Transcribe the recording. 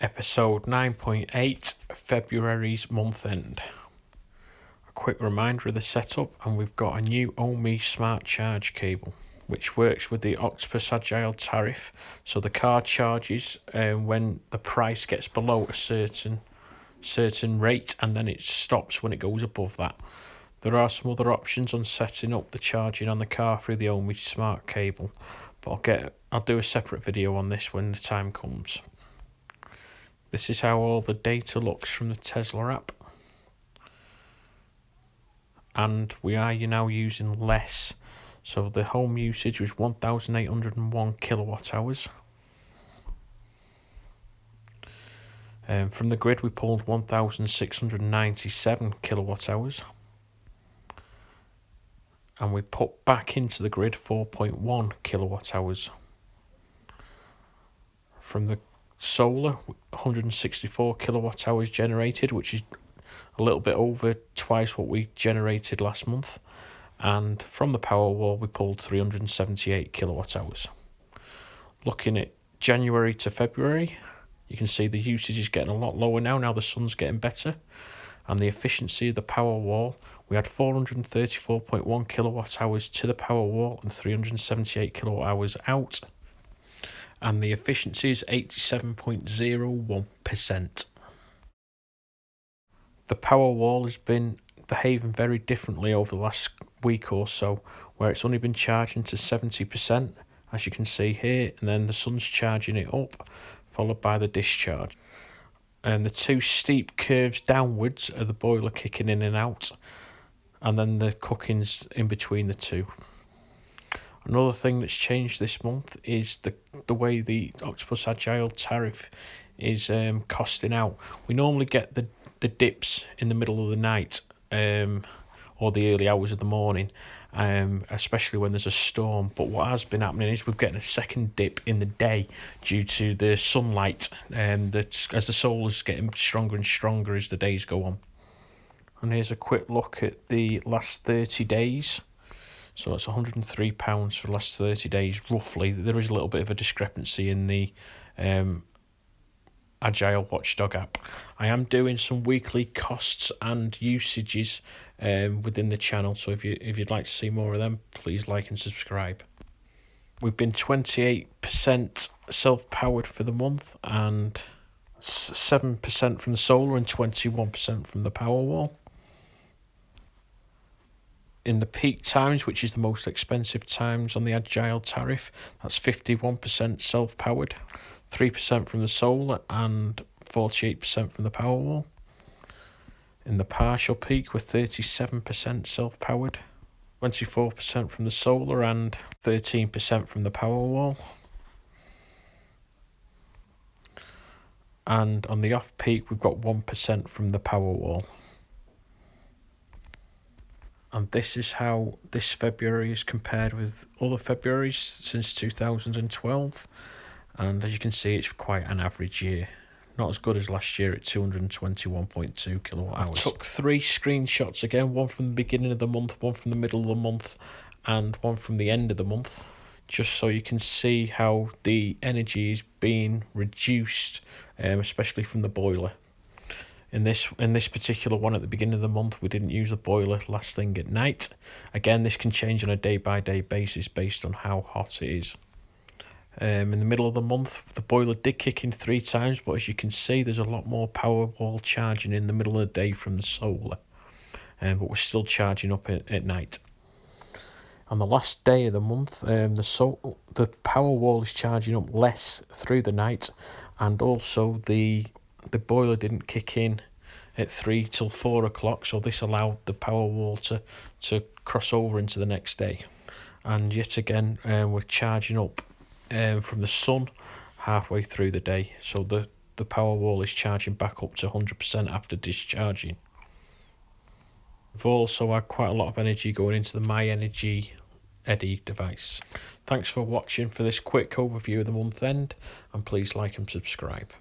Episode 9.8, February's month end. A quick reminder of the setup, and we've got a new ohme smart charge cable which works with the Octopus Agile Tariff, so the car charges when the price gets below a certain rate, and then it stops when it goes above that. There are some other options on setting up the charging on the car through the ohme smart cable, but I'll do a separate video on this when the time comes. This is how all the data looks from the Tesla app, and we are now using less. So the home usage was 1,801 kilowatt hours. From the grid we pulled 1,697 kilowatt hours, and we put back into the grid 4.1 kilowatt hours. From the solar, 164 kilowatt hours generated, which is a little bit over twice what we generated last month. And from the Powerwall we pulled 378 kilowatt hours. Looking at January to February, you can see the usage is getting a lot lower now the sun's getting better, and the efficiency of the Powerwall, we had 434.1 kilowatt hours to the Powerwall and 378 kilowatt hours out, and the efficiency is 87.01%. The Powerwall has been behaving very differently over the last week or so, where it's only been charging to 70%, as you can see here, and then the sun's charging it up, followed by the discharge. And the two steep curves downwards are the boiler kicking in and out, and then the cooking's in between the two. Another thing that's changed this month is the way the Octopus Agile Tariff is costing out. We normally get the dips in the middle of the night, or the early hours of the morning, especially when there's a storm. But what has been happening is we're getting a second dip in the day due to the sunlight, as the solar's getting stronger and stronger as the days go on. And here's a quick look at the last 30 days. So it's £103 for the last 30 days, roughly. There is a little bit of a discrepancy in the Agile Watchdog app. I am doing some weekly costs and usages within the channel, so if you'd like to see more of them, please like and subscribe. We've been 28% self-powered for the month, and 7% from the solar and 21% from the Powerwall. In the peak times, which is the most expensive times on the Agile tariff, that's 51% self-powered, 3% from the solar and 48% from the Powerwall. In the partial peak, we're 37% self-powered, 24% from the solar and 13% from the Powerwall. And on the off-peak, we've got 1% from the Powerwall. And this is how this February is compared with other Februaries since 2012. And as you can see, it's quite an average year. Not as good as last year at 221.2 kilowatt hours. I took 3 screenshots again, one from the beginning of the month, one from the middle of the month, and one from the end of the month, just so you can see how the energy is being reduced, especially from the boiler. In this particular one at the beginning of the month, we didn't use the boiler last thing at night. Again, this can change on a day-by-day basis based on how hot it is. In the middle of the month, the boiler did kick in 3 times, but as you can see, there's a lot more Powerwall charging in the middle of the day from the solar. But we're still charging up at night. On the last day of the month, the Powerwall is charging up less through the night, and also the boiler didn't kick in at 3 till 4 o'clock, so this allowed the Powerwall to cross over into the next day. And yet again, we're charging up from the sun halfway through the day, so the Powerwall is charging back up to 100% after discharging. We've also had quite a lot of energy going into the energi Eddi device. Thanks for watching for this quick overview of the month end, and please like and subscribe.